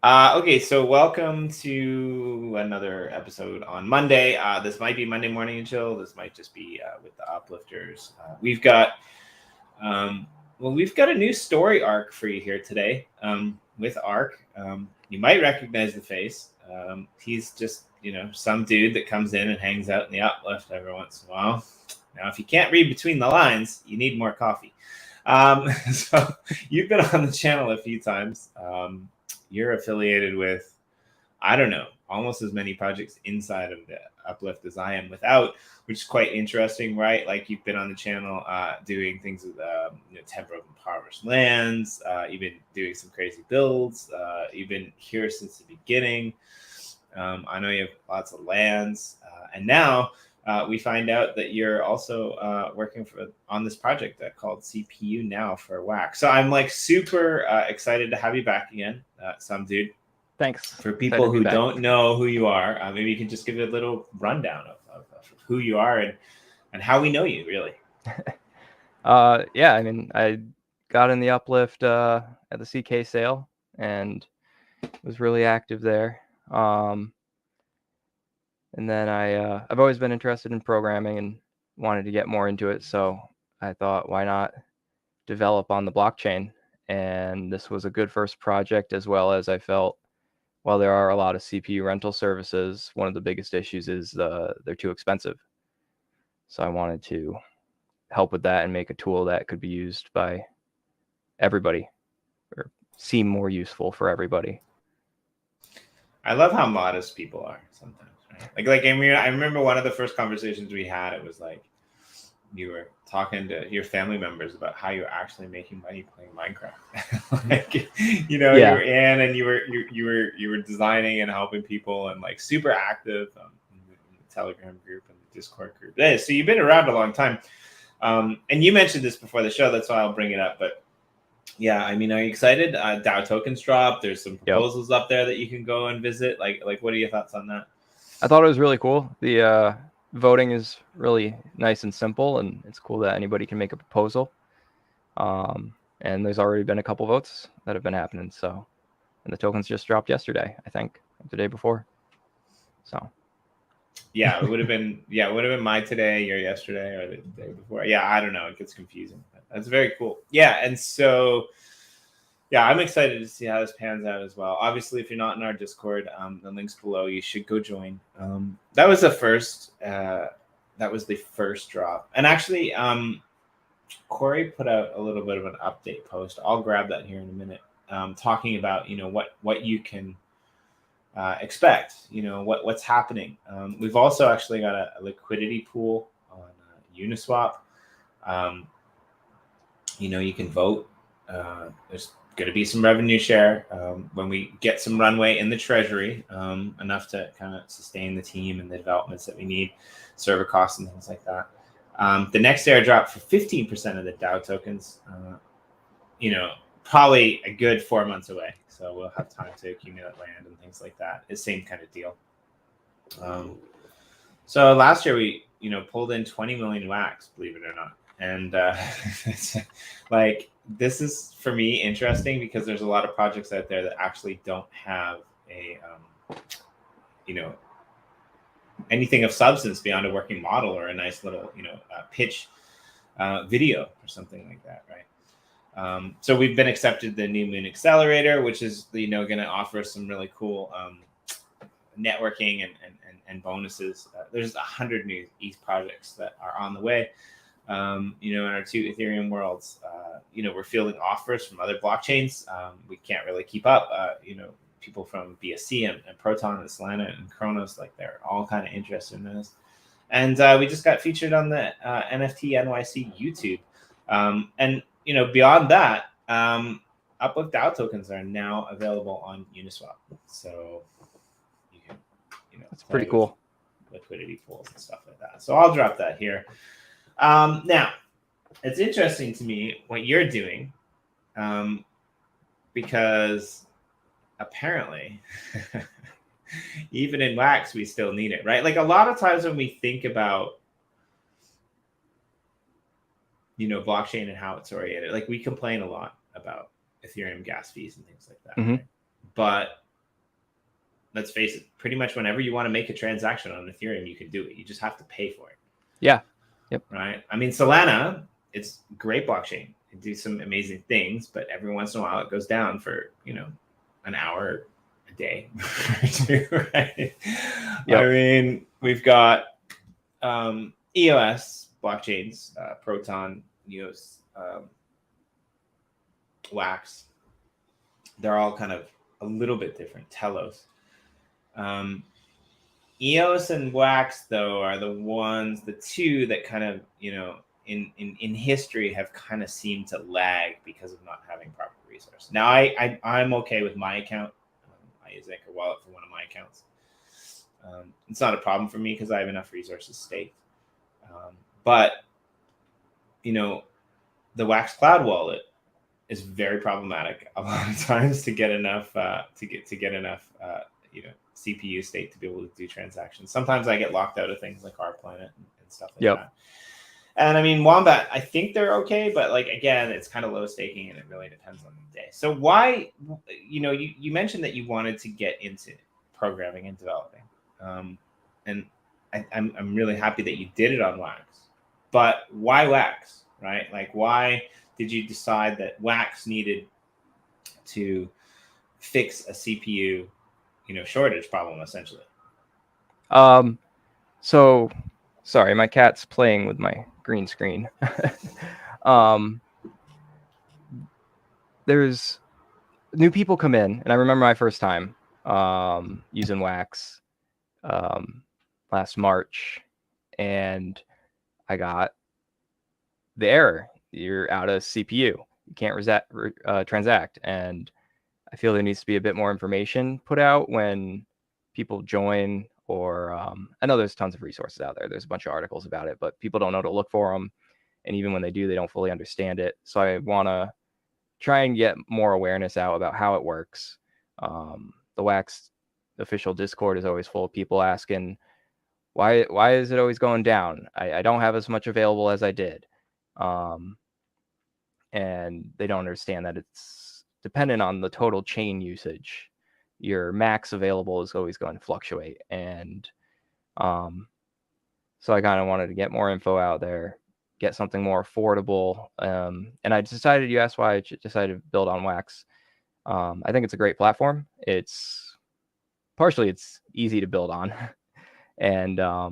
Okay, so welcome to another episode on Monday. This might be Monday morning and chill. This might just be with the UpLifters. We've got a new story arc for you here today. With Arc, you might recognize the face. He's just some dude that comes in and hangs out in the uplift every once in a while. Now, if you can't read between the lines, you need more coffee. So you've been on the channel a few times. You're affiliated with, I don't know, almost as many projects inside of the Uplift as I am without, which is quite interesting, right? Like you've been on the channel doing things with temporal and powerless lands. You've been doing some crazy builds. You've been here since the beginning. I know you have lots of lands. And now we find out that you're also working on this project called CPU Now for WAC. So I'm like super excited to have you back again, some dude. Thanks. For people who don't know who you are, maybe you can just give a little rundown of who you are and how we know you, really. Yeah, I mean, I got in the uplift at the CK sale and was really active there. And then I've always been interested in programming and wanted to get more into it. So I thought, why not develop on the blockchain? And this was a good first project, as well as I felt, while there are a lot of CPU rental services, one of the biggest issues is they're too expensive. So I wanted to help with that and make a tool that could be used by everybody or seem more useful for everybody. I love how modest people are sometimes, right? Like I mean, I remember one of the first conversations we had, it was like you were talking to your family members about how you're actually making money playing Minecraft. Like, you were in and you were designing and helping people and like super active in the Telegram group and the Discord group. Yeah, so you've been around a long time. And you mentioned this before the show, that's why I'll bring it up. But yeah, I mean, are you excited? DAO tokens dropped. There's some proposals up there that you can go and visit. Like, what are your thoughts on that? I thought it was really cool. The voting is really nice and simple, and it's cool that anybody can make a proposal. And there's already been a couple votes that have been happening. So, and the tokens just dropped yesterday, I think, the day before. So. Yeah, it would have been my today or yesterday or the day before. Yeah, I don't know. It gets confusing. That's very cool. Yeah, and so yeah, I'm excited to see how this pans out as well. Obviously, if you're not in our Discord, the link's below. You should go join. That was the first. That was the first drop, and actually, Corey put out a little bit of an update post. I'll grab that here in a minute, talking about what you can expect, what's happening. We've also actually got a liquidity pool on Uniswap. You can vote. There's going to be some revenue share when we get some runway in the treasury, enough to kind of sustain the team and the developments that we need, server costs and things like that. The next airdrop for 15% of the DAO tokens, probably a good 4 months away. So we'll have time to accumulate land and things like that. It's the same kind of deal. So last year we, pulled in 20 million wax, believe it or not. And it's like, this is for me interesting because there's a lot of projects out there that actually don't have a, anything of substance beyond a working model or a nice little, pitch video or something like that, right? So we've been accepted the New Moon Accelerator, which is going to offer some really cool networking and bonuses. There's 100 new ETH projects that are on the way. In our two Ethereum worlds, we're fielding offers from other blockchains. We can't really keep up. People from BSC and Proton and Solana and Kronos, like they're all kind of interested in this. And we just got featured on the NFT NYC YouTube. And beyond that, Uplift DAO tokens are now available on Uniswap. So you can, that's pretty cool. Liquidity pools and stuff like that. So I'll drop that here. Now, it's interesting to me what you're doing, because apparently, even in wax, we still need it, right? Like a lot of times when we think about, blockchain and how it's oriented, like we complain a lot about Ethereum gas fees and things like that. Mm-hmm. Right? But let's face it, pretty much whenever you want to make a transaction on Ethereum, you can do it. You just have to pay for it. Yeah. Yep. Right. I mean, Solana, it's a great blockchain. It do some amazing things, but every once in a while it goes down for, an hour a day or two, right? Yep. I mean, we've got EOS blockchains, Proton, EOS, Wax. They're all kind of a little bit different. Telos. EOS and Wax, though, are the two that kind of, in history have kind of seemed to lag because of not having proper resources. Now, I'm okay with my account. I use Anchor Wallet for one of my accounts. It's not a problem for me because I have enough resources staked. But, the Wax Cloud wallet is very problematic a lot of times to get enough CPU state to be able to do transactions. Sometimes I get locked out of things like Our Planet and stuff like that. And I mean, Wombat, I think they're okay, but like, again, it's kind of low staking and it really depends on the day. So why, you mentioned that you wanted to get into programming and developing. And I'm really happy that you did it on Wax, but why Wax, right? Like, why did you decide that Wax needed to fix a CPU, shortage problem essentially? So sorry, my cat's playing with my green screen. There's new people come in, and I remember my first time using Wax last March, and I got the error. You're out of CPU. You can't transact. And I feel there needs to be a bit more information put out when people join, or I know there's tons of resources out there. There's a bunch of articles about it, but people don't know to look for them. And even when they do, they don't fully understand it. So I want to try and get more awareness out about how it works. The Wax official Discord is always full of people asking, why is it always going down? I don't have as much available as I did. And they don't understand that it's dependent on the total chain usage. Your max available is always going to fluctuate. And so I kind of wanted to get more info out there, get something more affordable. And I decided, you asked why I decided to build on Wax. I think it's a great platform. It's easy to build on. And I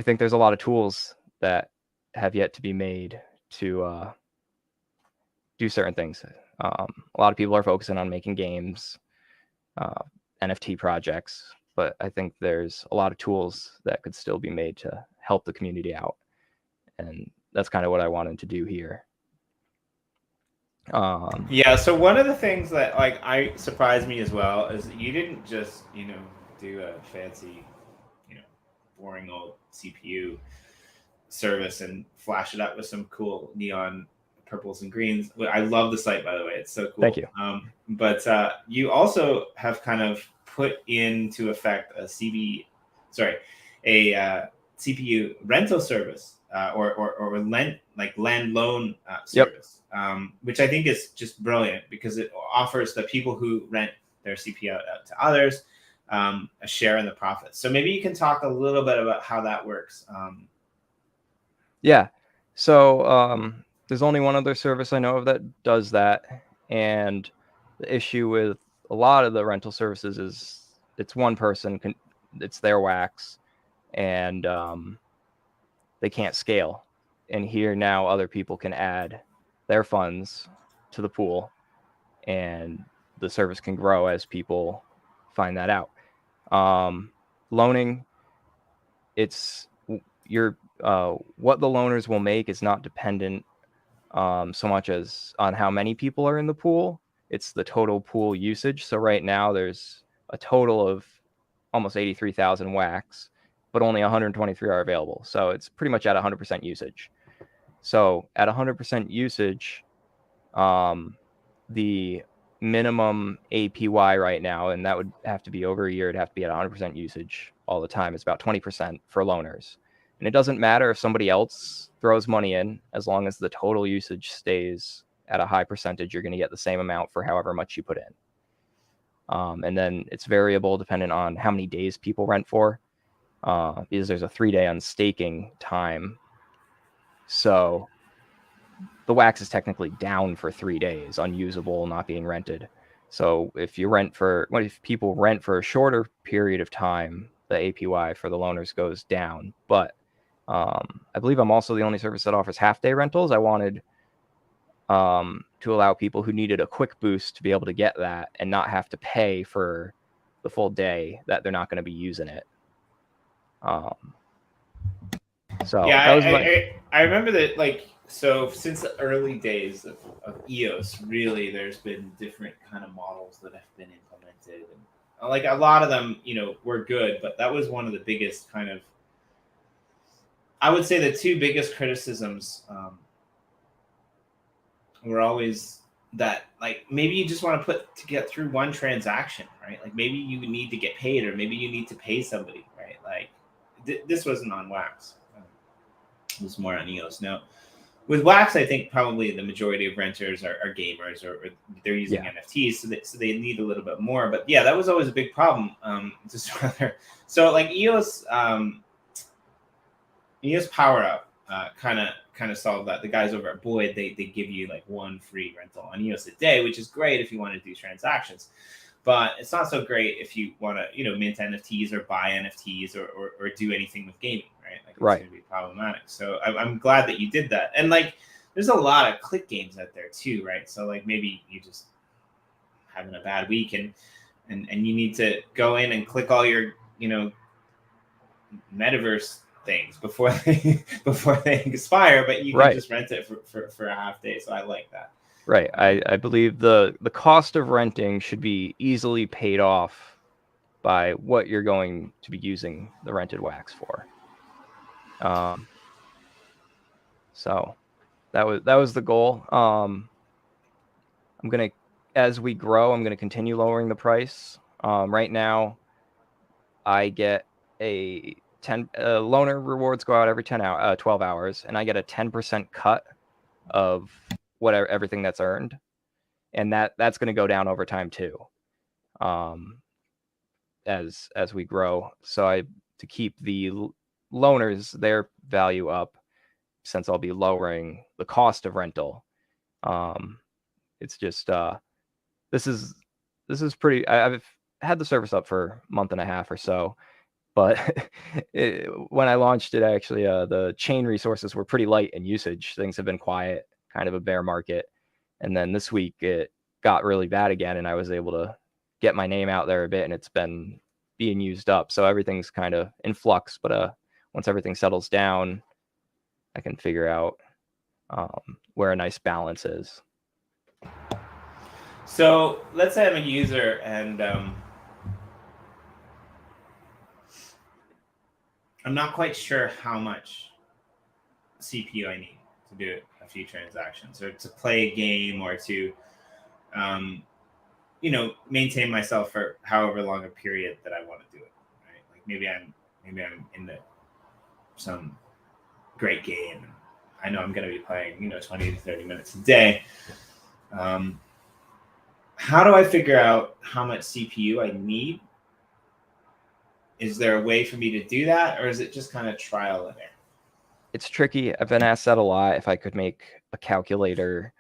think there's a lot of tools that have yet to be made to do certain things. A lot of people are focusing on making games, NFT projects, but I think there's a lot of tools that could still be made to help the community out. And that's kind of what I wanted to do here. Yeah, so one of the things that I surprised me as well is that you didn't just, do a fancy, boring old CPU service and flash it up with some cool neon purples and greens. I love the site, by the way. It's so cool. Thank you. But you also have kind of put into effect a CPU rental service or land loan service, which I think is just brilliant because it offers the people who rent their CPU out to others a share in the profits. So maybe you can talk a little bit about how that works. Yeah. So there's only one other service I know of that does that. And the issue with a lot of the rental services is it's one person, it's their Wax, and they can't scale. And here now other people can add their funds to the pool, and the service can grow as people find that out. Loaning, it's what the loaners will make is not dependent so much as on how many people are in the pool. It's the total pool usage. So right now there's a total of almost 83,000 Wax, but only 123 are available. So it's pretty much at 100% usage. So at 100% usage, the minimum APY right now, and that would have to be over a year, it'd have to be at 100% usage all the time. It's about 20% for loaners. And it doesn't matter if somebody else throws money in, as long as the total usage stays at a high percentage, you're going to get the same amount for however much you put in. And then it's variable dependent on how many days people rent for, because there's a 3-day unstaking time. So the wax is technically down for 3 days, unusable, not being rented. So if people rent for a shorter period of time, the APY for the loaners goes down. But I believe I'm also the only service that offers half-day rentals. I wanted to allow people who needed a quick boost to be able to get that and not have to pay for the full day that they're not going to be using it. So Yeah, that was my. I remember that, like, so since the early days of EOS, really, there's been different kind of models that have been implemented, and like a lot of them, were good, but that was one of the biggest kind of, I would say, the two biggest criticisms were always that, like, maybe you just want to get through one transaction, right? Like maybe you need to get paid, or maybe you need to pay somebody, right? Like this wasn't on Wax. It was more on EOS. Now, with Wax, I think probably the majority of renters are gamers, or they're using NFTs, so they need a little bit more. But yeah, that was always a big problem. Just rather, so like EOS Power Up kind of solved that. The guys over at Boyd, they give you like one free rental on EOS a day, which is great if you want to do transactions. But it's not so great if you want to, mint NFTs or buy NFTs or do anything with gaming, right? Like it's going to be problematic. So I'm glad that you did that. And like, there's a lot of click games out there too, right? So like maybe you just having a bad week and you need to go in and click all your, metaverse things before they expire, but you can just rent it for a half day. So I like that. Right. I believe the cost of renting should be easily paid off by what you're going to be using the rented wax for. So that was the goal. As we grow, I'm gonna continue lowering the price. Right now, I get a loaner rewards go out every 12 hours, and I get a 10% cut of everything that's earned, and that's going to go down over time too, as we grow. So to keep the loaners their value up, since I'll be lowering the cost of rental. It's just this is pretty. I've had the service up for a month and a half or so, but when I launched it, actually, the chain resources were pretty light in usage. Things have been quiet, kind of a bear market. And then this week it got really bad again, and I was able to get my name out there a bit, and it's been being used up. So everything's kind of in flux, but once everything settles down, I can figure out where a nice balance is. So let's say I'm a user and I'm not quite sure how much CPU I need to do a few transactions, or to play a game, or to maintain myself for however long a period that I want to do it, right? Like maybe I'm into some great game. I know I'm going to be playing 20 to 30 minutes a day. How do I figure out how much CPU I need? Is there a way for me to do that, or is it just kind of trial and error? It's tricky. I've been asked that a lot, if I could make a calculator,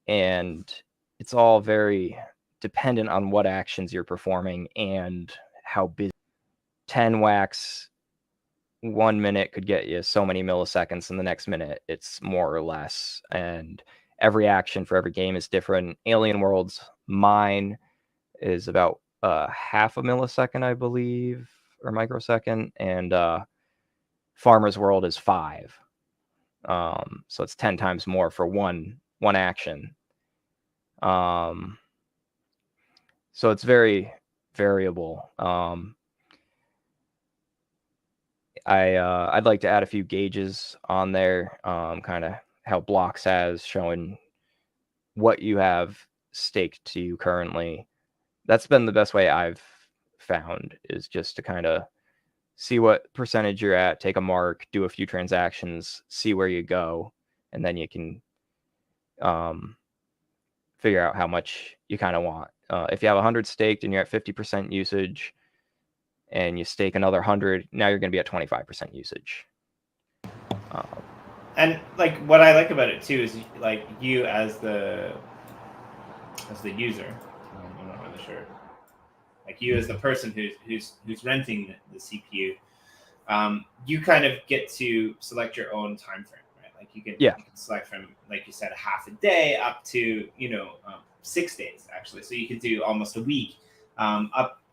and it's all very dependent on what actions you're performing and how busy. 10 wax 1 minute could get you so many milliseconds, and the next minute it's more or less. And every action for every game is different. Alien Worlds, mine is about half a millisecond, I believe, or microsecond, and Farmer's World is 5. So it's 10 times more for one action. So it's very variable. I'd like to add a few gauges on there, kind of how Blocks has, showing what you have staked to you currently. That's been the best way I've found, is just to kind of see what percentage you're at, take a mark, do a few transactions, see where you go, and then you can figure out how much you kind of want. if you have 100 staked and you're at 50% usage, and you stake another 100, now you're going to be at 25% usage. And like what I like about it too is like you as the user, I'm not really sure. Like you as the person who's renting the CPU, you kind of get to select your own time frame, right? Like you can select from, like you said, a half a day up to 6 days actually. So you could do almost a week,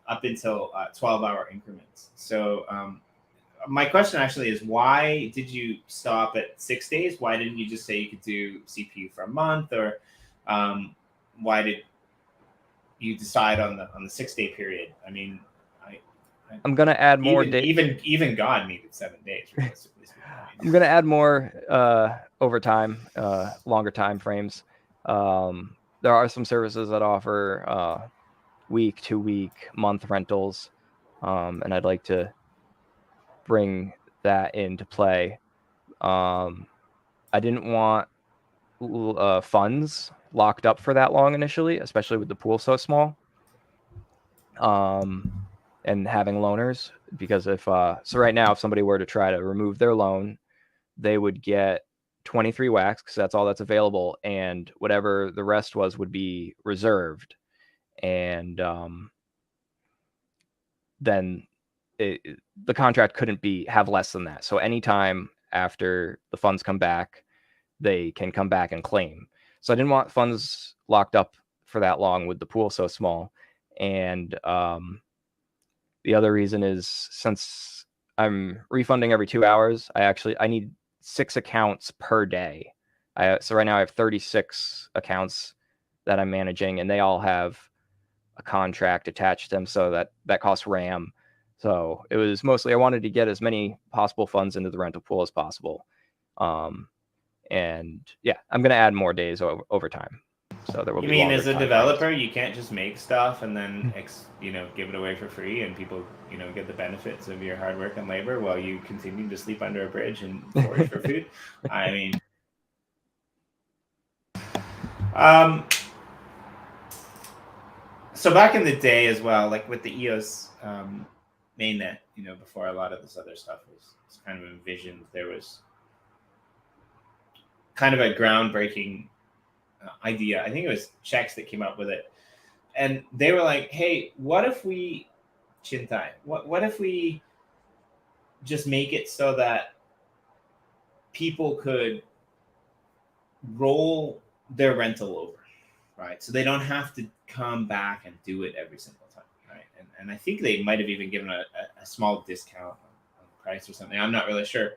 up until 12-hour increments. So my question actually is, why did you stop at 6 days? Why didn't you just say you could do CPU for a month, or why did you decide on the 6 day period? I mean, I'm gonna add more days. Even God needed 7 days. I'm gonna add more over time, longer time frames. There are some services that offer week, 2 week, month rentals, and I'd like to bring that into play. I didn't want funds locked up for that long initially, especially with the pool so small. And having loaners, because if so right now, if somebody were to try to remove their loan, they would get 23 wax, because that's all that's available, and whatever the rest was would be reserved. And then the contract couldn't have less than that. So anytime after the funds come back, they can come back and claim. So I didn't want funds locked up for that long with the pool so small. And the other reason is, since I'm refunding every 2 hours, I need 6 accounts per day. So right now I have 36 accounts that I'm managing, and they all have a contract attached to them, so that costs RAM. So it was mostly, I wanted to get as many possible funds into the rental pool as possible. And yeah, I'm going to add more days over time. So there will be. You mean as a developer, you can't just make stuff and then give it away for free, and people get the benefits of your hard work and labor while you continue to sleep under a bridge and forage for food? I mean, so back in the day as well, like with the EOS mainnet, before a lot of this other stuff was kind of envisioned, there was kind of a groundbreaking idea. I think it was Czechs that came up with it, and they were like, "Hey, what if we What if we just make it so that people could roll their rental over, right? So they don't have to come back and do it every single time, right?" And I think they might have even given a small discount on the price or something. I'm not really sure.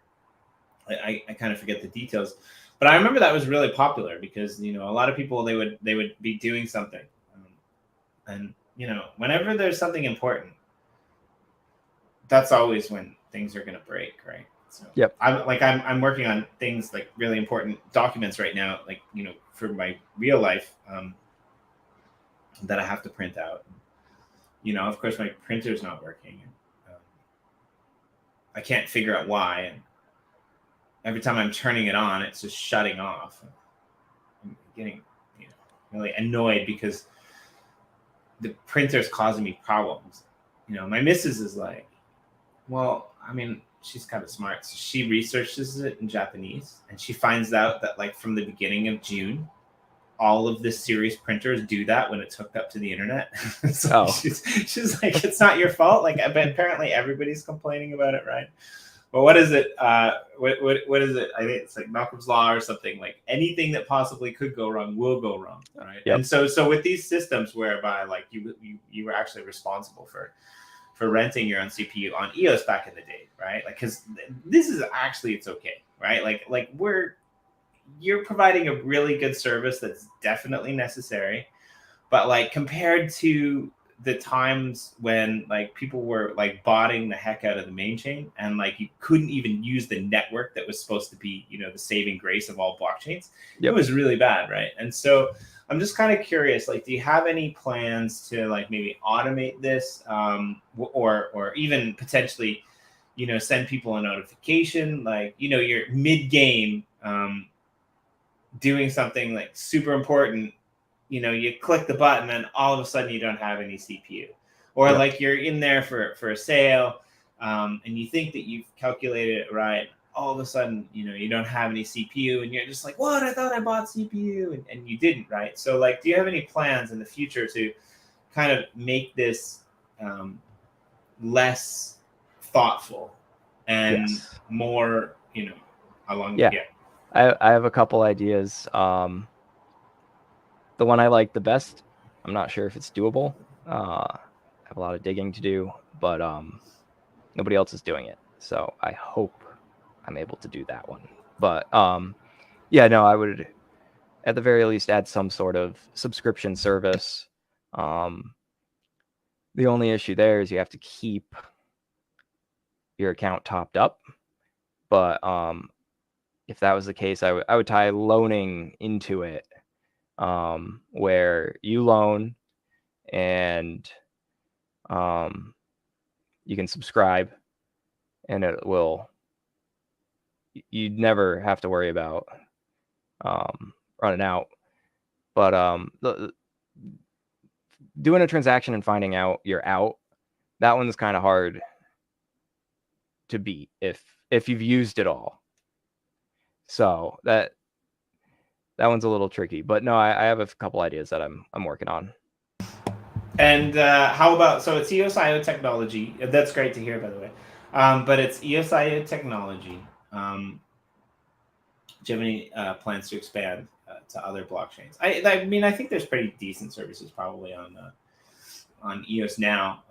I kind of forget the details. But I remember that was really popular because, a lot of people, they would be doing something. And, whenever there's something important, that's always when things are going to break, right? So yep. I'm working on things like really important documents right now, like, for my real life, that I have to print out. Of course, my printer's not working. I can't figure out why. And every time I'm turning it on, it's just shutting off. I'm getting, really annoyed because the printer's causing me problems. My missus is like, well, I mean, she's kind of smart. So she researches it in Japanese, and she finds out that, like, from the beginning of June, all of the series printers do that when it's hooked up to the internet. So she's like, it's not your fault. Like, but apparently everybody's complaining about it, right? But what is it? What is it? I think it's like Malcolm's Law or something. Like, anything that possibly could go wrong will go wrong, right? Yep. And so with these systems whereby, like, you were actually responsible for renting your own CPU on EOS back in the day, right? Like, because this is actually, it's okay, right? Like you're providing a really good service that's definitely necessary, but, like, compared to the times when, like, people were, like, botting the heck out of the main chain, and, like, you couldn't even use the network that was supposed to be, the saving grace of all blockchains. Yep. It was really bad, right? And so I'm just kind of curious, like, do you have any plans to, like, maybe automate this, or even potentially, send people a notification, like, you're mid-game, doing something, like, super important, you click the button and all of a sudden you don't have any CPU, or like you're in there for a sale, and you think that you've calculated it right. All of a sudden, you don't have any CPU, and you're just like, what? I thought I bought CPU, and you didn't, right? So like, do you have any plans in the future to kind of make this less thoughtful and more, along? Yeah. I have a couple ideas. The one I like the best, I'm not sure if it's doable. I have a lot of digging to do, but nobody else is doing it. So I hope I'm able to do that one. But yeah, no, I would at the very least add some sort of subscription service. The only issue there is you have to keep your account topped up. But if that was the case, I would tie loaning into it, where you loan and you can subscribe, and it will. You'd never have to worry about running out. But doing a transaction and finding out you're out, that one's kind of hard to beat if you've used it all. So that one's a little tricky. But no, I have a couple ideas that I'm working on. And how about, so it's eosioweeklyt technology. That's great to hear, by the way. But it's eosioweeklyt technology. Do you have any plans to expand to other blockchains? I mean, I think there's pretty decent services probably on EOS now.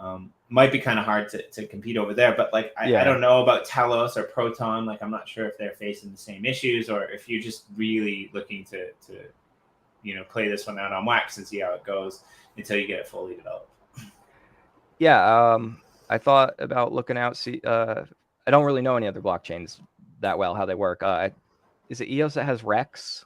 Might be kind of hard to compete over there, but like I don't know about Telos or Proton. Like I'm not sure if they're facing the same issues, or if you're just really looking to play this one out on wax and see how it goes until you get it fully developed. Yeah, I thought about looking out. I don't really know any other blockchains that well, how they work. Is it EOS that has Rex?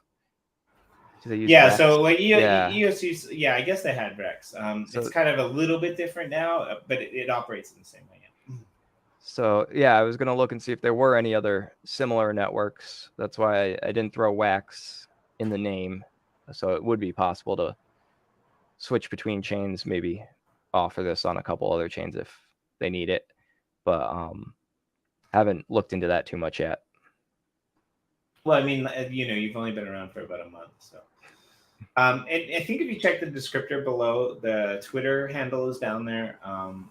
Do they use Rex? So like EOS use, I guess they had Rex. So it's kind of a little bit different now, but it operates in the same way. So yeah, I was gonna look and see if there were any other similar networks. That's why I didn't throw Wax in the name. So it would be possible to switch between chains, maybe offer this on a couple other chains if they need it, but haven't looked into that too much yet. Well, I mean, you've only been around for about a month, so. And I think if you check the descriptor below, the Twitter handle is down there,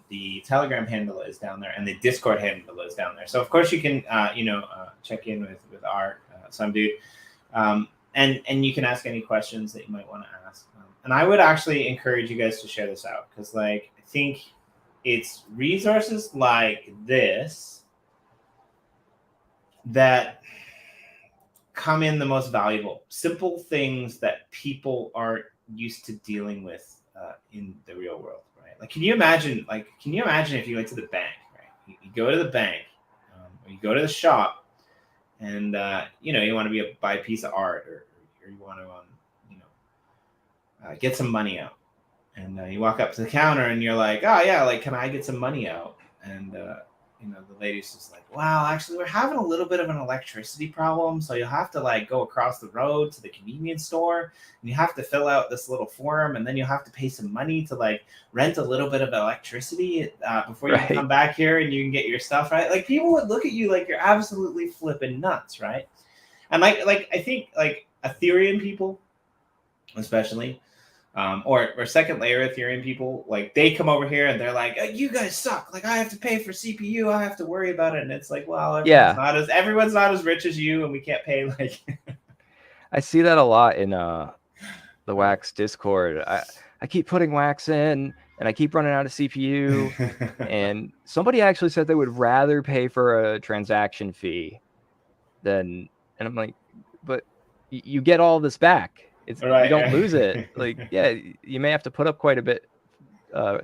the Telegram handle is down there, and the Discord handle is down there. So of course you can, check in with Art, some dude, and you can ask any questions that you might want to ask. And I would actually encourage you guys to share this out, because like I think it's resources like this that come in the most valuable, simple things that people aren't used to dealing with in the real world, right? Like, can you imagine if you went to the bank, right? You go to the bank, or you go to the shop, and you want to buy a piece of art, or you want to get some money out, and you walk up to the counter and you're like, oh yeah, like, can I get some money out? And the lady's just like, well, actually, we're having a little bit of an electricity problem, so you'll have to like go across the road to the convenience store, and you have to fill out this little form, and then you'll have to pay some money to like rent a little bit of electricity before you can come back here and you can get your stuff, right? Like, people would look at you like you're absolutely flipping nuts, right? And like I think like Ethereum people, especially, or second layer Ethereum people, like they come over here and they're like, oh, you guys suck. Like, I have to pay for CPU. I have to worry about it. And it's like, well, everyone's not as rich as you, and we can't pay. Like, I see that a lot in the Wax Discord. I keep putting Wax in, and I keep running out of CPU. And somebody actually said they would rather pay for a transaction fee and I'm like, but you get all this back. You don't lose it. Like, yeah, you may have to put up quite a bit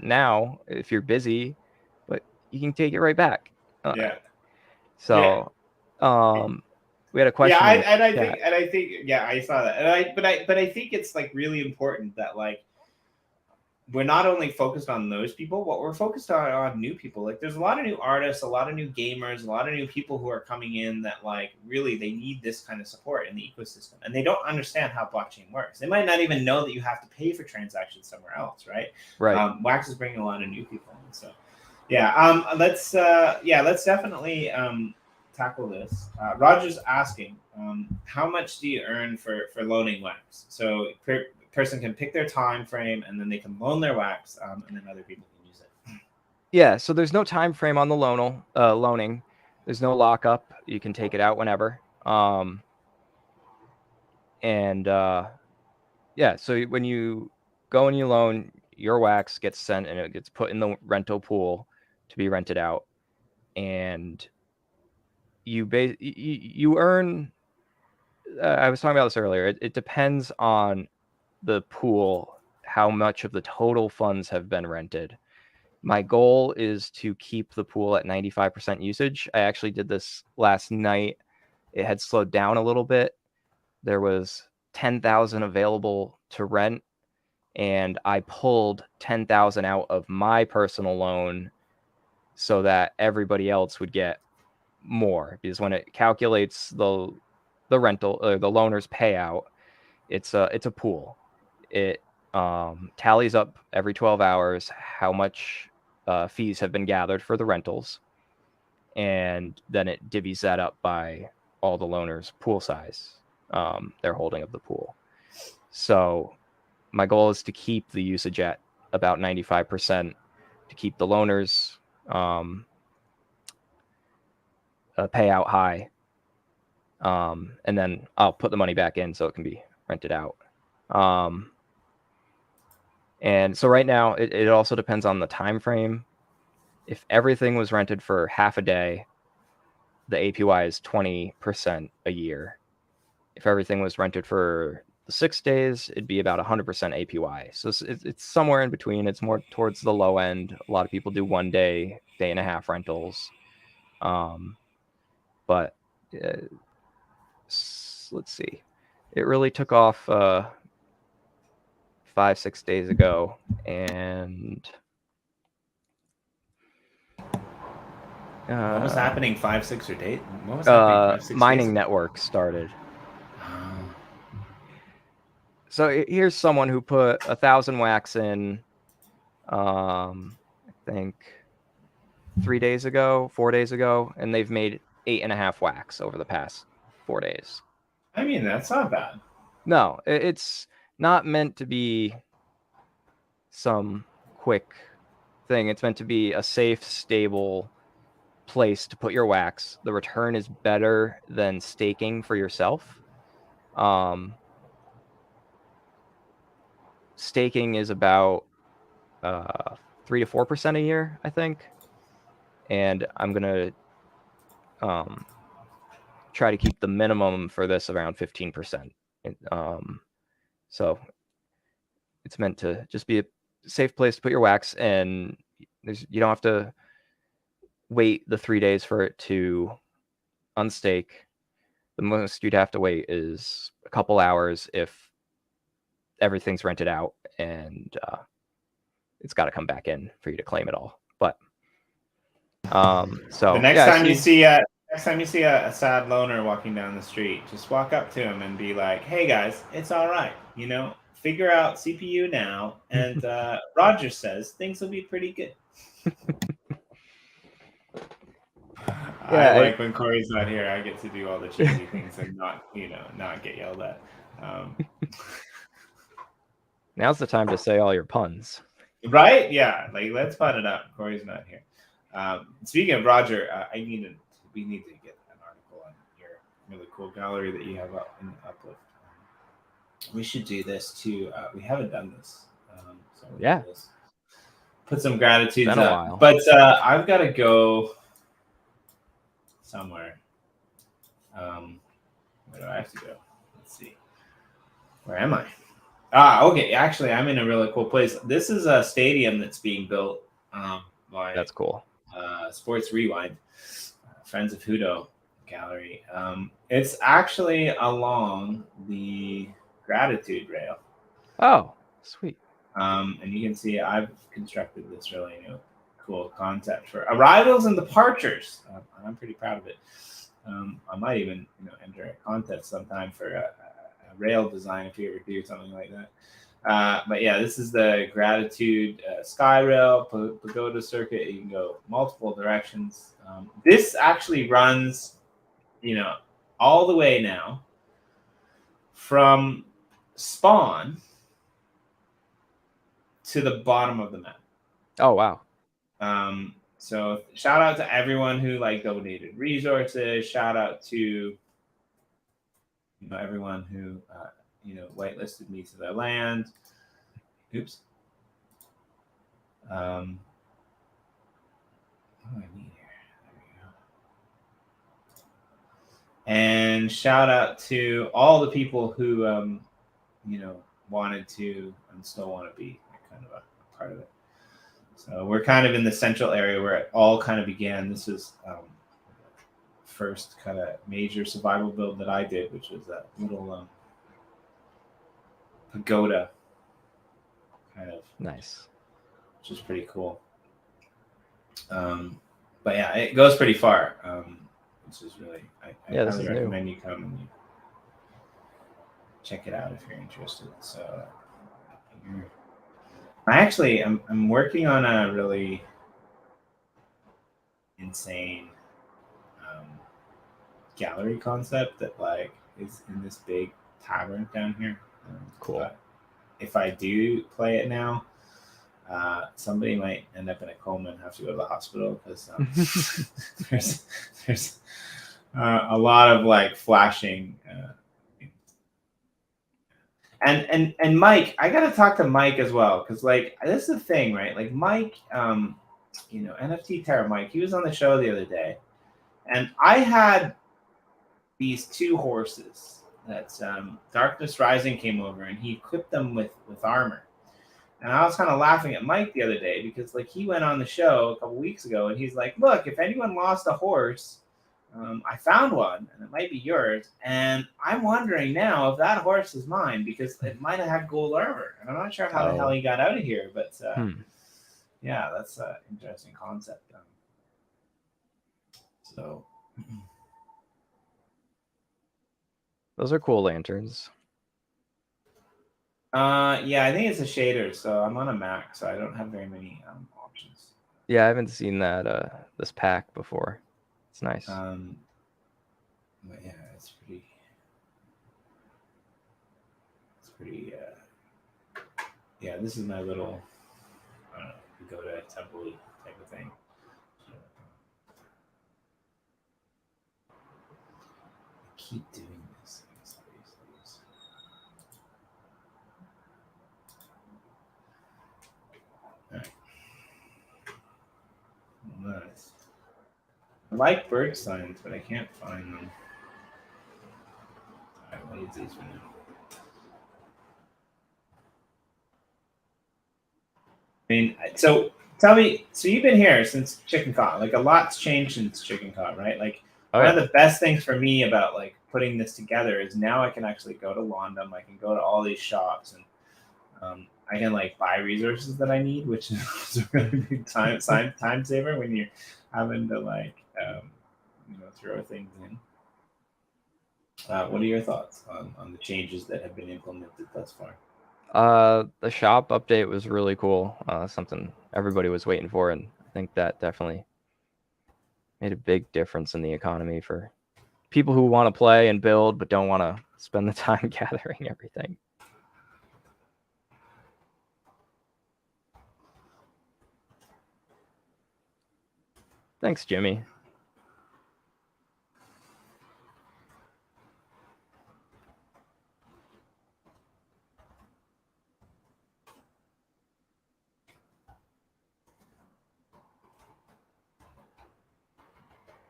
now if you're busy, but you can take it right back. So, we had a question. I think I saw that, but I think it's like really important that like we're not only focused on those people, but we're focused on new people. Like there's a lot of new artists, a lot of new gamers, a lot of new people who are coming in that like really they need this kind of support in the ecosystem, and they don't understand how blockchain works. They might not even know that you have to pay for transactions somewhere else, right? Right. Wax is bringing a lot of new people in, so yeah. Let's definitely tackle this. Roger's asking, how much do you earn for loaning Wax? So person can pick their time frame, and then they can loan their Wax, and then other people can use it. Yeah, so there's no time frame on the loaning. There's no lockup. You can take it out whenever. Yeah, so when you go and you loan, your Wax gets sent and it gets put in the rental pool to be rented out, and you earn. I was talking about this earlier. It depends on the pool, how much of the total funds have been rented. My goal is to keep the pool at 95% usage. I actually did this last night. It had slowed down a little bit. There was 10,000 available to rent, and I pulled 10,000 out of my personal loan so that everybody else would get more, because when it calculates the rental or the loaner's payout, it's a pool. It tallies up every 12 hours how much fees have been gathered for the rentals, and then it divvies that up by all the loaners' pool size, their holding of the pool. So my goal is to keep the usage at about 95%, to keep the loaners payout high, and then I'll put the money back in so it can be rented out. And so right now it also depends on the time frame. If everything was rented for half a day, the APY is 20% a year. If everything was rented for the 6 days, it'd be about 100% APY. So it's somewhere in between. It's more towards the low end. A lot of people do 1 day, day and a half rentals. But let's see. It really took off 5-6 days ago, and What was happening 5-6 or date? What was happening 5-6 mining days? network started. So here's someone who put 1,000 Wax in, I think 4 days ago, and they've made 8.5 Wax over the past 4 days. I mean, that's not bad. No, it's not meant to be some quick thing. It's meant to be a safe, stable place to put your Wax. The return is better than staking for yourself. Staking is about 3 to 4% a year, I think, and I'm gonna try to keep the minimum for this around 15%. So it's meant to just be a safe place to put your Wax, and you don't have to wait the 3 days for it to unstake. The most you'd have to wait is a couple hours if everything's rented out, and it's got to come back in for you to claim it all. But so the next time you see a sad loner walking down the street, just walk up to him and be like, "Hey guys, it's all right. Figure out CPU now." And Roger says things will be pretty good. I like when Corey's not here. I get to do all the cheesy things and not get yelled at. Now's the time to say all your puns. Right? Yeah. Like, let's pun it up. Corey's not here. Speaking of Roger, we need to get an article on your really cool gallery that you have up in Uplift. We should do this too. We haven't done this. So yeah. Put some gratitudes Been a up. while. But I've got to go somewhere. Where do I have to go? Let's see. Where am I? Okay. Actually, I'm in a really cool place. This is a stadium that's being built by That's cool. Sports Rewind, Friends of Hudo gallery. It's actually along the Gratitude Rail. Oh, sweet. And you can see I've constructed this really cool concept for arrivals and departures. I'm pretty proud of it. I might even enter a contest sometime for a rail design if you ever do something like that. But yeah, this is the Gratitude Sky Rail Pagoda Circuit. You can go multiple directions. This actually runs, all the way now from spawn to the bottom of the map. Oh, wow. So shout out to everyone who donated resources. Shout out to everyone who whitelisted me to their land. Oops. What do I need here? There we go. And shout out to all the people who wanted to and still want to be kind of a part of it. So we're kind of in the central area where it all kind of began. This is first kind of major survival build that I did, which was that little pagoda kind of. Nice. Which is pretty cool. But yeah, it goes pretty far. Which is really, I highly recommend you come and you check it out if you're interested. So I'm working on a really insane gallery concept that is in this big tavern down here. Cool. But if I do play it now, somebody might end up in a coma and have to go to the hospital because there's a lot of flashing. And Mike, I gotta talk to Mike as well because this is the thing, right? Mike, NFT Terra Mike, he was on the show the other day, and I had these two horses that Darkness Rising came over and he equipped them with armor. And I was kind of laughing at Mike the other day because he went on the show a couple weeks ago and he's like, look, if anyone lost a horse, I found one and it might be yours. And I'm wondering now if that horse is mine because it might have had gold armor. And I'm not sure how the hell he got out of here, but yeah, that's an interesting concept. So those are cool lanterns. Yeah, I think it's a shader, so I'm on a Mac, so I don't have very many options. Yeah, I haven't seen that this pack before. It's nice. But yeah, it's pretty. Yeah, this is my little go to temple type of thing. I keep doing this. All right. Nice. I like bird signs, but I can't find them. All right, what is these for now? I mean, so tell me, so you've been here since ChickenCon. A lot's changed since ChickenCon, right? One of the best things for me about putting this together is now I can actually go to London. I can go to all these shops and I can buy resources that I need, which is a really big time saver when you're having to throw things in. What are your thoughts on the changes that have been implemented thus far? The shop update was really cool. Something everybody was waiting for, and I think that definitely made a big difference in the economy for people who want to play and build but don't want to spend the time gathering everything. Thanks, Jimmy.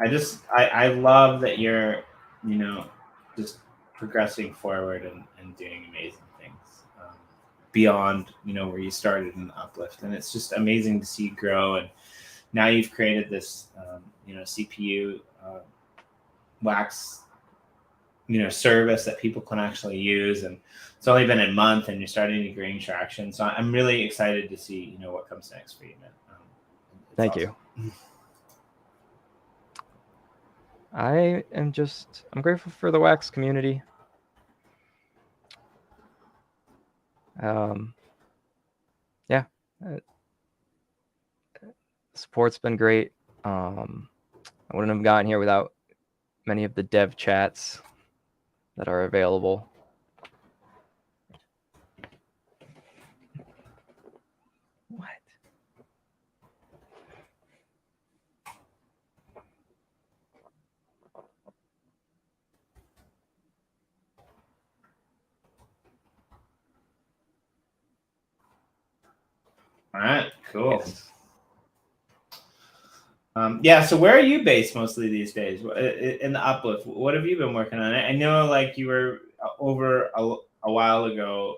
I love that you're, just progressing forward and doing amazing things beyond, where you started in Uplift. And it's just amazing to see you grow. And now you've created this, CPU wax service that people can actually use, and it's only been a month and you're starting to gain traction. So I'm really excited to see what comes next for you, man. Thank you. I'm grateful for the Wax community. Yeah, support's been great. I wouldn't have gotten here without many of the dev chats that are available. What? All right, cool. Yes. Yeah, so where are you based mostly these days? In the Uplift, what have you been working on? I know like you were over a while ago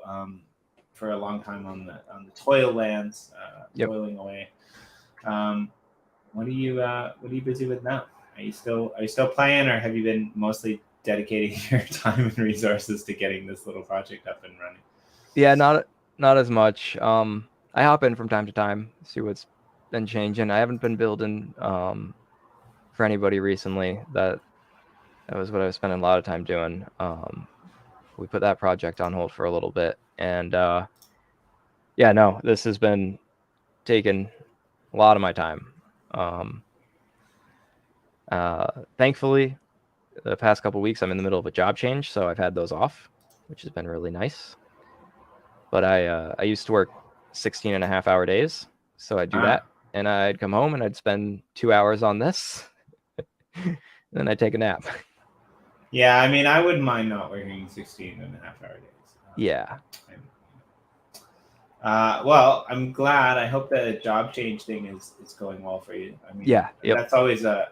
for a long time on the toil lands, toiling away. What are you busy with now? Are you still playing, or have you been mostly dedicating your time and resources to getting this little project up and running? Yeah, not as much. I hop in from time to time, see what's been changing. I haven't been building for anybody recently. That was what I was spending a lot of time doing. We put that project on hold for a little bit, and yeah, no, this has been taking a lot of my time. Thankfully, the past couple of weeks, I'm in the middle of a job change, so I've had those off, which has been really nice. But I used to work 16.5-hour days, so I'd do that, and I'd come home and I'd spend 2 hours on this, and then I'd take a nap. Yeah, I mean, I wouldn't mind not working 16.5-hour days. Yeah. Well, I'm glad. I hope the job change thing is going well for you. I mean, yeah, yep. That's always a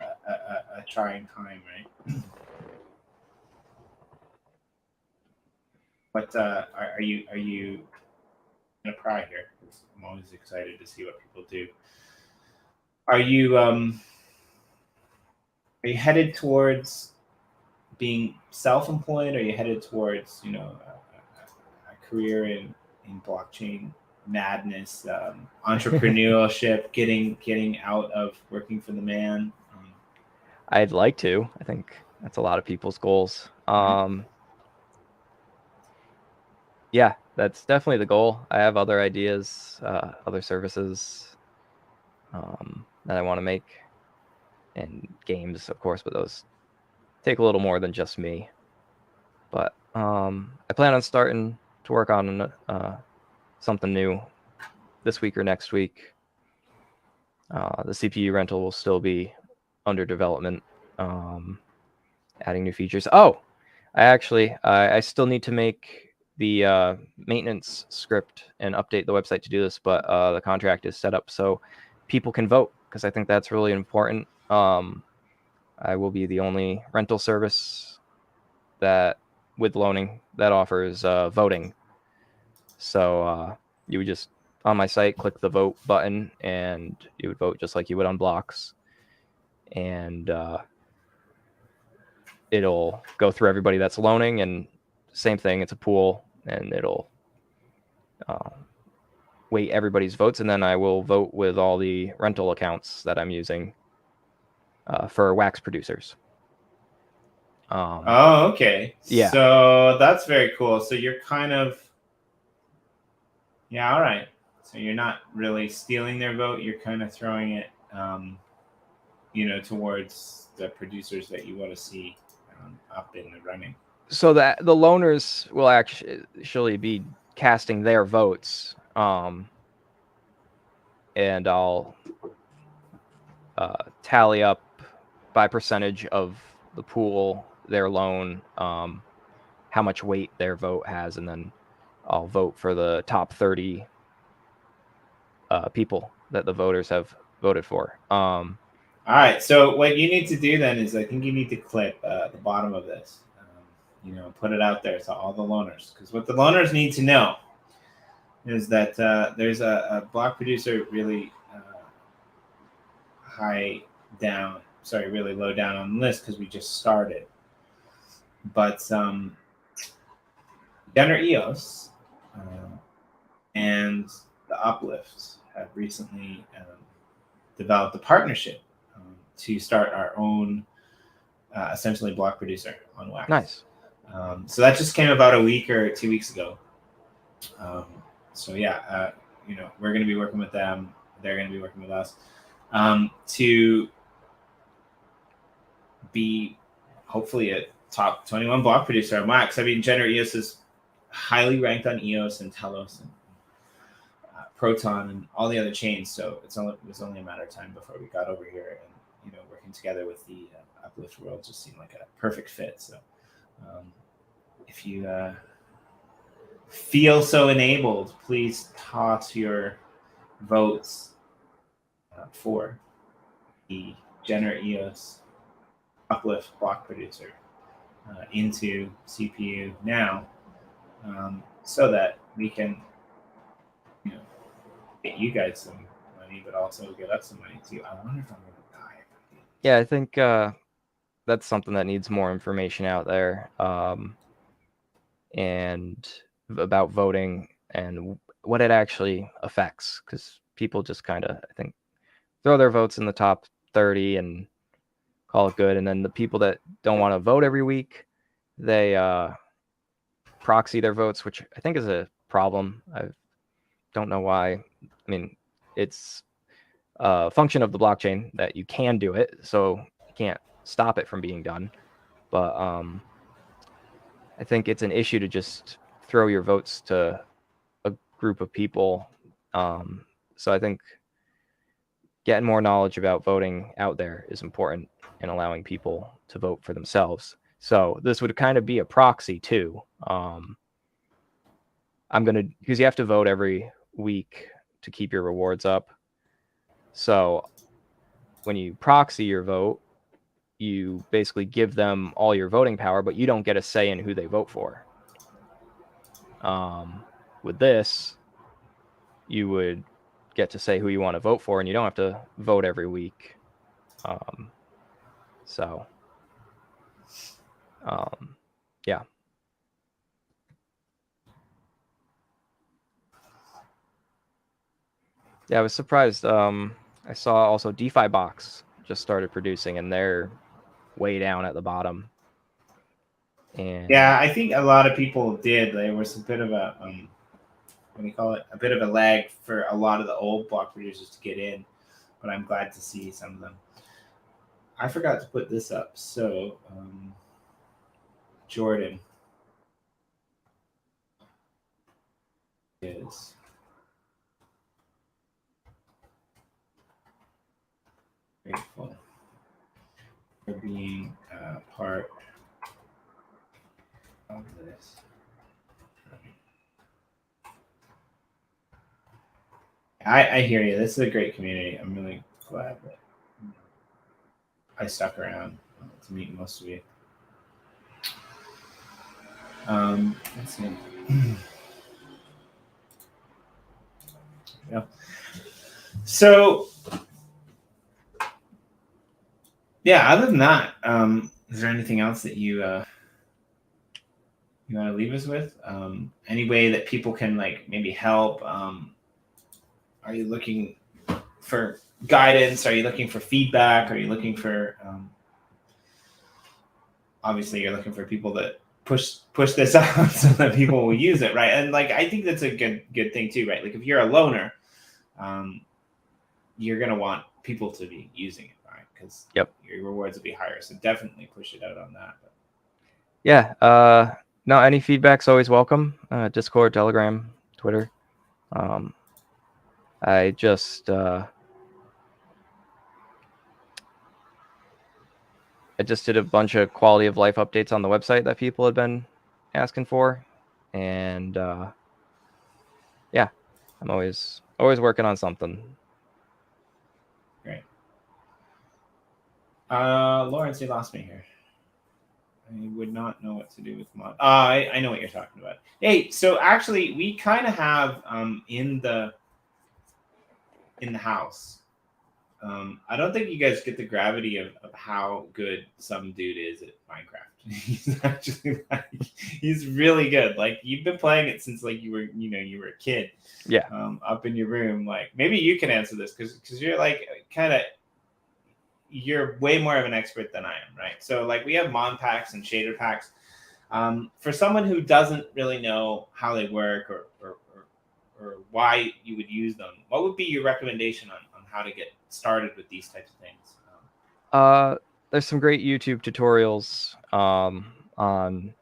trying time, right? But are you gonna pry here? I'm always excited to see what people do. Are you headed towards being self-employed? Are you headed towards a career in blockchain madness, entrepreneurship, getting out of working for the man? I'd like to. I think that's a lot of people's goals. Yeah, that's definitely the goal. I have other ideas, other services that I want to make, and games, of course, but those take a little more than just me. But I plan on starting to work on something new this week or next week. The CPU rental will still be under development, adding new features. Oh, I still need to make the maintenance script and update the website to do this, but the contract is set up so people can vote, because I think that's really important. I will be the only rental service that with loaning that offers voting. So you would just on my site click the vote button, and you would vote just like you would on blocks, and it'll go through everybody that's loaning, and same thing, it's a pool, and it'll weight everybody's votes, and then I will vote with all the rental accounts that I'm using for wax producers. Oh, okay. Yeah. So that's very cool. So you're kind of, yeah, all right. So you're not really stealing their vote. You're kind of throwing it, towards the producers that you want to see up in the running. So that the loaners will actually be casting their votes, and I'll tally up by percentage of the pool, their loan, how much weight their vote has, and then I'll vote for the top 30 people that the voters have voted for. All right. So what you need to do then is I think you need to clip the bottom of this, put it out there to all the loaners, because what the loaners need to know is that there's a block producer really really low down on the list because we just started. But Gener EOS and the Uplift have recently developed a partnership to start our own essentially block producer on Wax. Nice. So that just came about a week or 2 weeks ago. So yeah, we're going to be working with them. They're going to be working with us to be hopefully a top 21 block producer on Wax. I mean, Gener EOS is highly ranked on EOS and Telos and Proton and all the other chains. So it was only a matter of time before we got over here, and working together with the Uplift world just seemed like a perfect fit. So if you feel so enabled, please toss your votes for the Gener EOS Uplift block producer into CPU now, so that we can get you guys some money, but also get us some money too. I wonder if I'm going to die. Yeah, I think that's something that needs more information out there, and about voting and what it actually affects, because people just kind of, I think, throw their votes in the top 30 and call it good. And then the people that don't want to vote every week, they proxy their votes, which I think is a problem. I don't know why. I mean, it's a function of the blockchain that you can do it, so you can't stop it from being done. But I think it's an issue to just throw your votes to a group of people. So I think getting more knowledge about voting out there is important, and allowing people to vote for themselves. So this would kind of be a proxy too. Because you have to vote every week to keep your rewards up. So when you proxy your vote, you basically give them all your voting power, but you don't get a say in who they vote for. With this, you would get to say who you want to vote for, and you don't have to vote every week. Yeah. Yeah, I was surprised. I saw also DeFi Box just started producing, and they're way down at the bottom. And yeah, I think a lot of people did. There was a bit of a what do you call it? A bit of a lag for a lot of the old block producers to get in, but I'm glad to see some of them. I forgot to put this up, so Jordan is grateful for being part of this. I hear you. This is a great community. I'm really glad that I stuck around to meet most of you. Let's see. Yeah. So, yeah. Other than that, is there anything else that you want to leave us with? Any way that people can maybe help? Are you looking for guidance? Are you looking for feedback? Are you looking for obviously you're looking for people that push this out so that people will use it, right? And I think that's a good thing too, right? If you're a loaner, you're gonna want people to be using it, right? Because your rewards will be higher. So definitely push it out on that. But. Yeah. No, any feedback's always welcome. Discord, Telegram, Twitter. I just did a bunch of quality of life updates on the website that people had been asking for, and yeah, I'm always working on something. Great. Lawrence, you lost me here. I would not know what to do with mod. I know what you're talking about. Hey, so actually, we kind of have in the house I don't think you guys get the gravity of how good some dude is at Minecraft. He's actually he's really good. Like you've been playing it since like you were a kid. Yeah. Up in your room. Like maybe you can answer this because you're like you're way more of an expert than I am, right? So like we have mod packs and shader packs. For someone who doesn't really know how they work or why you would use them, what would be your recommendation on how to get started with these types of things? There's some great YouTube tutorials on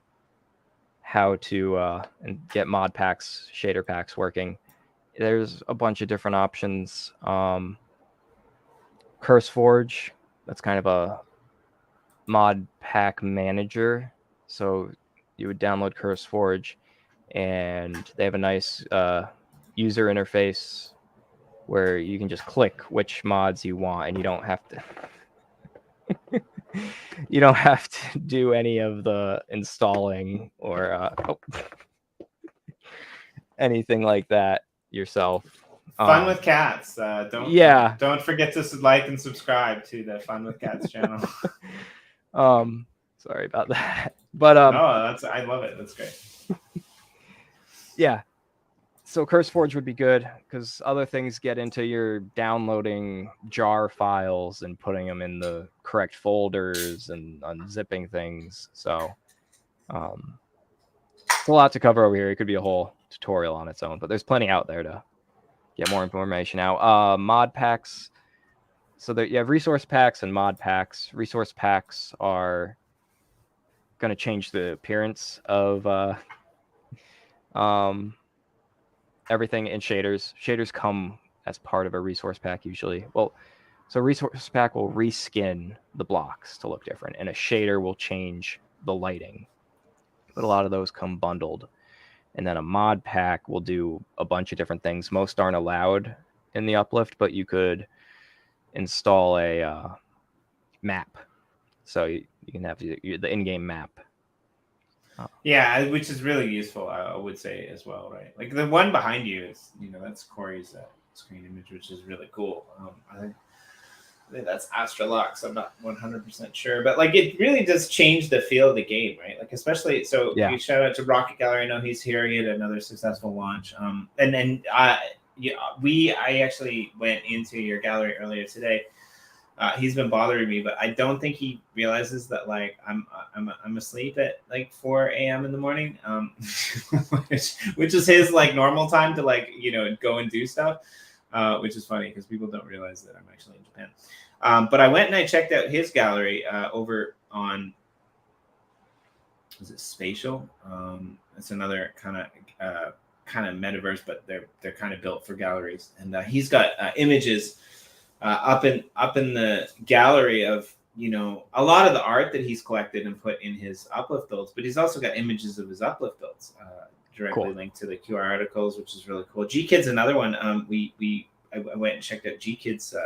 how to get mod packs, shader packs working. There's a bunch of different options. CurseForge, that's kind of a mod pack manager. So you would download CurseForge, and they have a nice user interface where you can just click which mods you want, and you don't have to you don't have to do any of the installing or anything like that yourself. Fun with Cats. Don't forget to like and subscribe to the Fun with Cats channel. Sorry about that, but no, I love it. That's great. Yeah. So CurseForge would be good because other things get into your downloading jar files and putting them in the correct folders and unzipping things. So it's a lot to cover over here. It could be a whole tutorial on its own, but there's plenty out there to get more information out. Mod packs. So that you have resource packs and mod packs. Resource packs are going to change the appearance of everything in shaders. Shaders come as part of a resource pack usually. Well, so resource pack will reskin the blocks to look different, and a shader will change the lighting. But a lot of those come bundled. And then a mod pack will do a bunch of different things. Most aren't allowed in the Uplift, but you could install a map. So you can have the in-game map. Yeah, which is really useful, I would say as well, right? Like the one behind you is, that's Corey's screen image, which is really cool. I think that's Astrolux. I'm not 100% sure, but like it really does change the feel of the game, right? Like especially we shout out to Rocket Gallery. I know he's here. He had another successful launch. And then I actually went into your gallery earlier today. He's been bothering me, but I don't think he realizes that like I'm asleep at like 4 a.m. in the morning, which is his like normal time to like go and do stuff, which is funny because people don't realize that I'm actually in Japan. But I went and I checked out his gallery over on, is it Spatial? It's another kind of metaverse, but they're kind of built for galleries, and he's got images. Up in the gallery of a lot of the art that he's collected and put in his Uplift builds, but he's also got images of his Uplift builds directly linked to the QR articles, which is really cool. GKid's another one. I went and checked out GKid's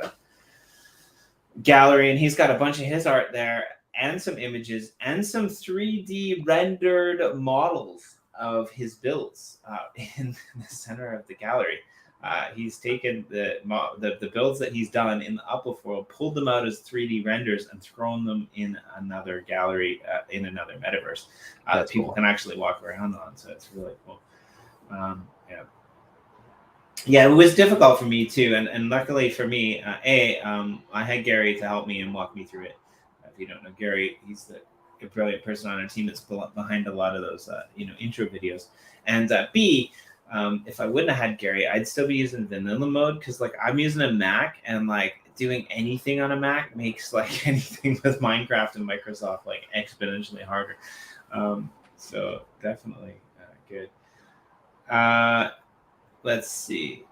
gallery, and he's got a bunch of his art there and some images and some 3D rendered models of his builds in the center of the gallery. He's taken the builds that he's done in the Uplift world, pulled them out as 3D renders, and thrown them in another gallery in another metaverse that people can actually walk around on. So it's really cool. Yeah, it was difficult for me too, and luckily for me, I had Gary to help me and walk me through it. If you don't know Gary, he's a brilliant person on our team that's behind a lot of those intro videos, and B. If I wouldn't have had Gary, I'd still be using vanilla mode because like I'm using a Mac, and like doing anything on a Mac makes like anything with Minecraft and Microsoft like exponentially harder. So definitely good. Let's see.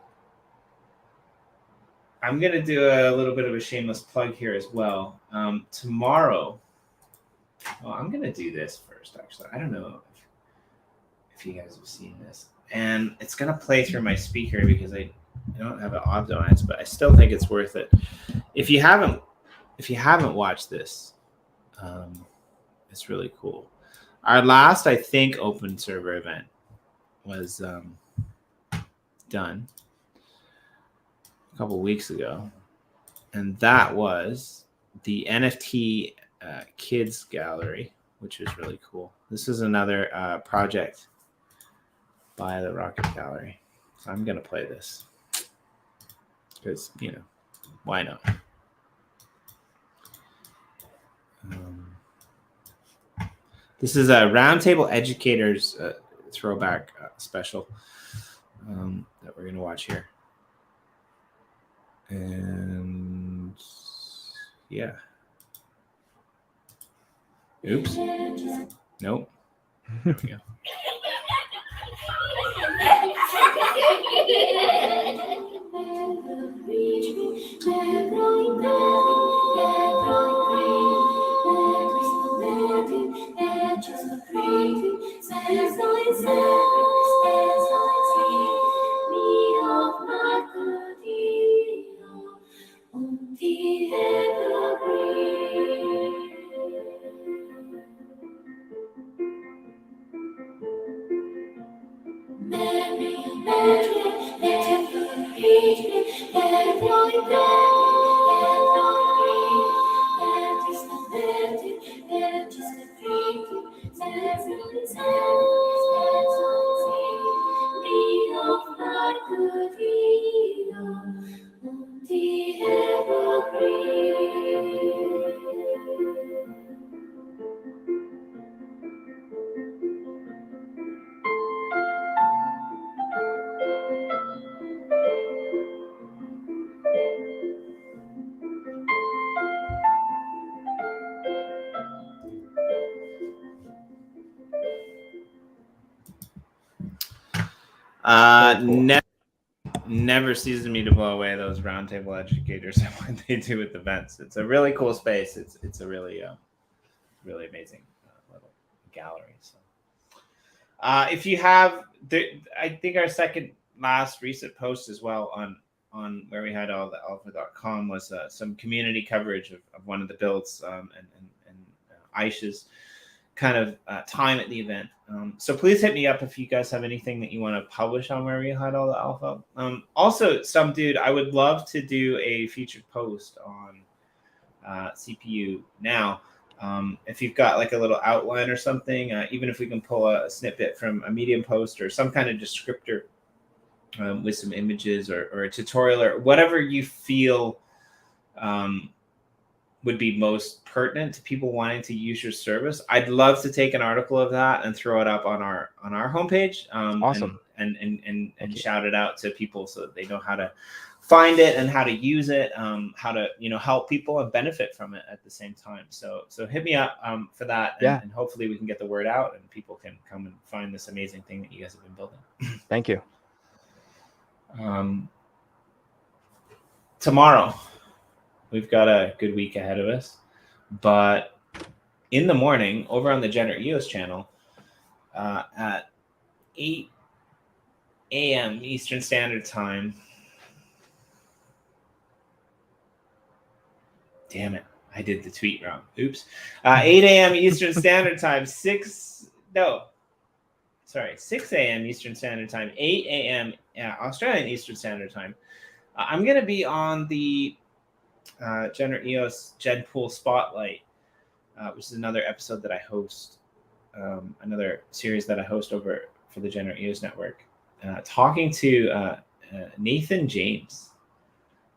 I'm going to do a little bit of a shameless plug here as well. Tomorrow, I'm going to do this first, actually. I don't know if you guys have seen this. And it's going to play through my speaker because I don't have it optimized, but I still think it's worth it. If you haven't watched this, it's really cool. Our last, I think, open server event was done a couple weeks ago. And that was the NFT Kids Gallery, which was really cool. This is another project by the Rocket Gallery. So I'm going to play this because, you know, why not? This is a Roundtable Educators throwback special that we're going to watch here. And yeah. Oops. Nope. There we go. Never ceases me to blow away those Roundtable Educators and what they do with events. It's a really cool space. It's a really really amazing little gallery. So if you have, I think our second last recent post as well on where we had all the alpha.com was some community coverage of one of the builds and Aisha's kind of time at the event. So please hit me up if you guys have anything that you want to publish on where we had all the alpha. Also, some dude, I would love to do a featured post on CPU now. If you've got like a little outline or something, even if we can pull a snippet from a Medium post or some kind of descriptor with some images or a tutorial or whatever you feel would be most pertinent to people wanting to use your service. I'd love to take an article of that and throw it up on our homepage. Awesome. And shout it out to people so that they know how to find it and how to use it, how to help people and benefit from it at the same time. So hit me up for that, and hopefully we can get the word out and people can come and find this amazing thing that you guys have been building. Thank you. Tomorrow, we've got a good week ahead of us, but in the morning over on the Generate EOS channel at 8 a.m. Eastern Standard Time. Damn it, I did the tweet wrong. Oops. 8 a.m. Eastern Standard Time, 6 a.m. Eastern Standard Time, 8 a.m. Australian Eastern Standard Time. I'm going to be on the Generate EOS Genpool Spotlight, which is another episode that I host, another series that I host over for the Generate EOS network, talking to Nathan James.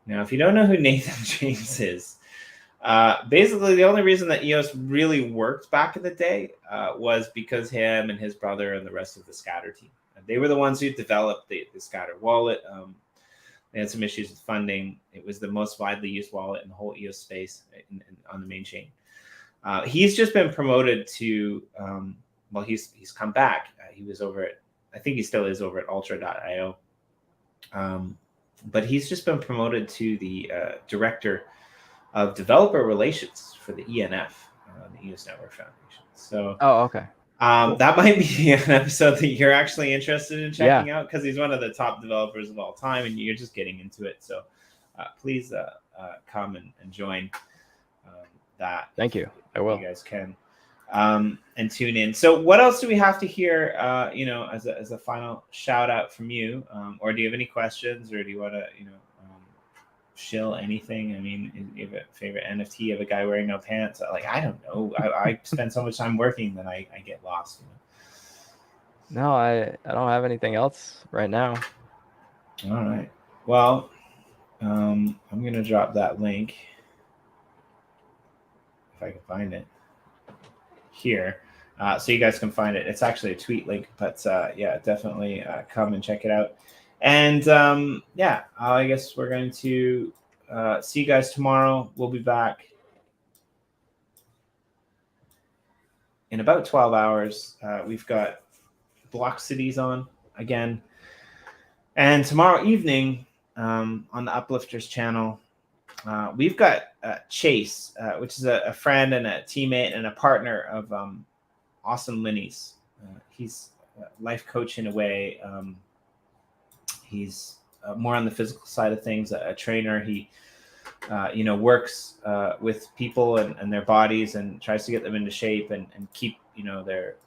Now, if you don't know who Nathan James is, basically the only reason that EOS really worked back in the day was because him and his brother and the rest of the Scatter team. They were the ones who developed the Scatter wallet. They had some issues with funding. It was the most widely used wallet in the whole EOS space on the main chain. He's just been promoted to, he's come back. He was over at, I think he still is over at ultra.io. But he's just been promoted to the director of developer relations for the ENF, the EOS Network Foundation. So, okay. That might be an episode that you're actually interested in checking out, because he's one of the top developers of all time and you're just getting into it. So please come and join that. Thank you. I will. You guys can and tune in. So what else do we have to hear, as a final shout out from you? Or do you have any questions, or do you want to, shill anything? I mean, you have a favorite NFT of a guy wearing no pants? Like, I don't know. I spend so much time working that I get lost. No, I don't have anything else right now. All right. Well, I'm going to drop that link if I can find it here. So you guys can find it. It's actually a tweet link, but yeah, definitely come and check it out. And yeah, I guess we're going to see you guys tomorrow. We'll be back in about 12 hours. We've got Block Cities on again. And tomorrow evening on the UpLifters channel, we've got Chase, which is a friend and a teammate and a partner of Awesome Linny's. He's a life coach in a way. He's more on the physical side of things, a trainer. He works with people and their bodies and tries to get them into shape and keep their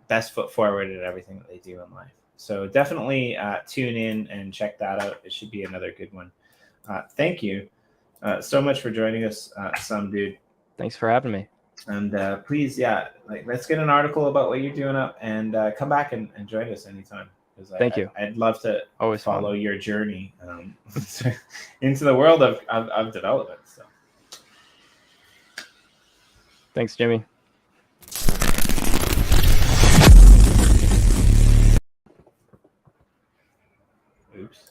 best foot forward in everything that they do in life. So definitely tune in and check that out. It should be another good one. Thank you so much for joining us, some dude. Thanks for having me. And please, yeah, let's get an article about what you're doing up and come back and join us anytime. Thank you. I'd love to always follow your journey into the world of development. So, thanks, Jimmy. Oops.